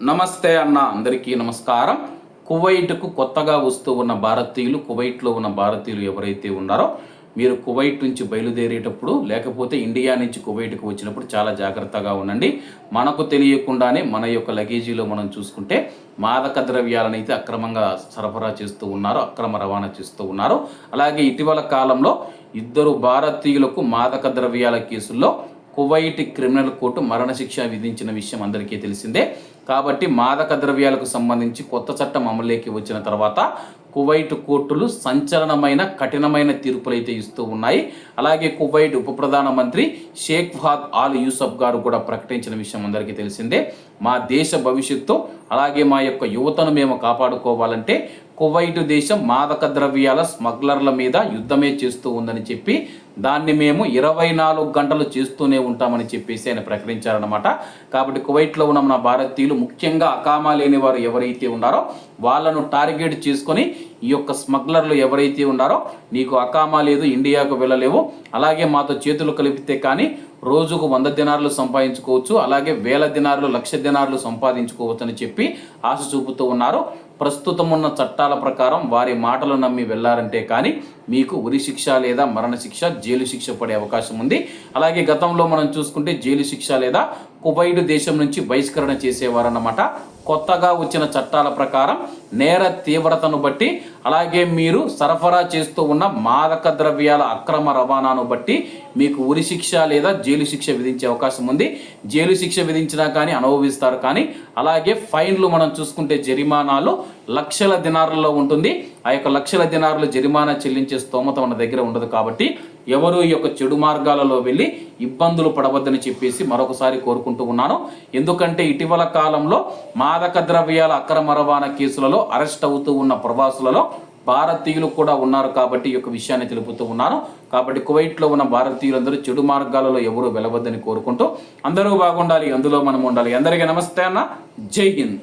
నమస్తే అన్న, అందరికీ నమస్కారం. కువైట్కు కొత్తగా వస్తూ ఉన్న భారతీయులు, కువైట్లో ఉన్న భారతీయులు ఎవరైతే ఉన్నారో, మీరు కువైట్ నుంచి బయలుదేరేటప్పుడు లేకపోతే ఇండియా నుంచి కువైట్కు వచ్చినప్పుడు చాలా జాగ్రత్తగా ఉండండి. మనకు తెలియకుండానే మన యొక్క లగేజీలో మనం చూసుకుంటే మాదక ద్రవ్యాలను అయితే అక్రమంగా సరఫరా చేస్తూ ఉన్నారు, అక్రమ రవాణా చేస్తూ ఉన్నారు. అలాగే ఇటీవల కాలంలో 2 భారతీయులకు మాదక ద్రవ్యాల కేసుల్లో కువైట్ క్రిమినల్ కోర్టు మరణశిక్ష విధించిన విషయం అందరికీ తెలిసిందే. కాబట్టి మాదక ద్రవ్యాలకు సంబంధించి కొత్త చట్టం అమలులోకి వచ్చిన తర్వాత కువైట్ కోర్టులు సంచలనమైన కఠినమైన తీర్పులు అయితే ఇస్తూ ఉన్నాయి. అలాగే కువైట్ ఉప ప్రధానమంత్రి షేక్ ఫహద్ ఆల్ యూసఫ్ గారు కూడా ప్రకటించిన విషయం అందరికీ తెలిసిందే. మా దేశ భవిష్యత్తు అలాగే మా యొక్క యువతను మేము కాపాడుకోవాలంటే కువైట్ దేశం మాదక ద్రవ్యాల స్మగ్లర్ల మీద యుద్ధమే చేస్తూ ఉందని చెప్పి దాన్ని మేము 24 గంటలు చేస్తూనే ఉంటామని చెప్పేసి ఆయన ప్రకటించారనమాట. కాబట్టి కువైట్లో ఉన్న మన భారతీయులు, ముఖ్యంగా అకామా లేని వారు ఎవరైతే ఉన్నారో వాళ్ళను టార్గెట్ చేసుకొని ఈ యొక్క స్మగ్లర్లు ఎవరైతే ఉన్నారో, నీకు అకామా లేదు, ఇండియాకు వెళ్ళలేవు, అలాగే మాతో చేతులు కలిపితే కానీ రోజుకు 100 దినార్లు సంపాదించుకోవచ్చు, అలాగే 1000 దినార్లు 1,00,000 దినార్లు సంపాదించుకోవచ్చు అని చెప్పి ఆశ చూపుతూ ఉన్నారు. ప్రస్తుతం ఉన్న చట్టాల ప్రకారం వారి మాటలు నమ్మి వెళ్ళారంటే కానీ మీకు ఉరి శిక్ష లేదా మరణశిక్ష, జైలు శిక్ష పడే అవకాశం ఉంది. అలాగే గతంలో మనం చూసుకుంటే జైలు శిక్ష లేదా కువైట్ దేశం నుంచి బహిష్కరణ చేసేవారన్నమాట. కొత్తగా వచ్చిన చట్టాల ప్రకారం నేర తీవ్రతను బట్టి, అలాగే మీరు సరఫరా చేస్తూ ఉన్న మాదక ద్రవ్యాల అక్రమ రవాణాను బట్టి మీకు ఉరి శిక్ష లేదా జైలు శిక్ష విధించే అవకాశం ఉంది. జైలు శిక్ష విధించినా కానీ అనుభవిస్తారు. కానీ అలాగే ఫైన్లు మనం చూసుకుంటే జరిమానాలు లక్షల దినార్లలో ఉంటుంది. ఆ యొక్క లక్షల దినార్లు జరిమానా చెల్లించే స్తోమత మన దగ్గర ఉండదు. కాబట్టి ఎవరు ఈ యొక్క చెడు మార్గాలలో వెళ్ళి ఇబ్బందులు పడవద్దని చెప్పేసి మరొకసారి కోరుకుంటూ ఉన్నాను. ఎందుకంటే ఇటీవల కాలంలో మాదక ద్రవ్యాల అక్రమ రవాణా కేసులలో అరెస్ట్ అవుతూ ఉన్న ప్రవాసులలో భారతీయులు కూడా ఉన్నారు. కాబట్టి ఈ యొక్క విషయాన్ని తెలుపుతూ ఉన్నాను. కాబట్టి కువైట్లో ఉన్న భారతీయులందరూ చెడు మార్గాలలో ఎవరు వెళ్ళవద్దని కోరుకుంటూ అందరూ బాగుండాలి, అందులో మనం ఉండాలి. అందరికీ నమస్తే అన్న, జై హింద్.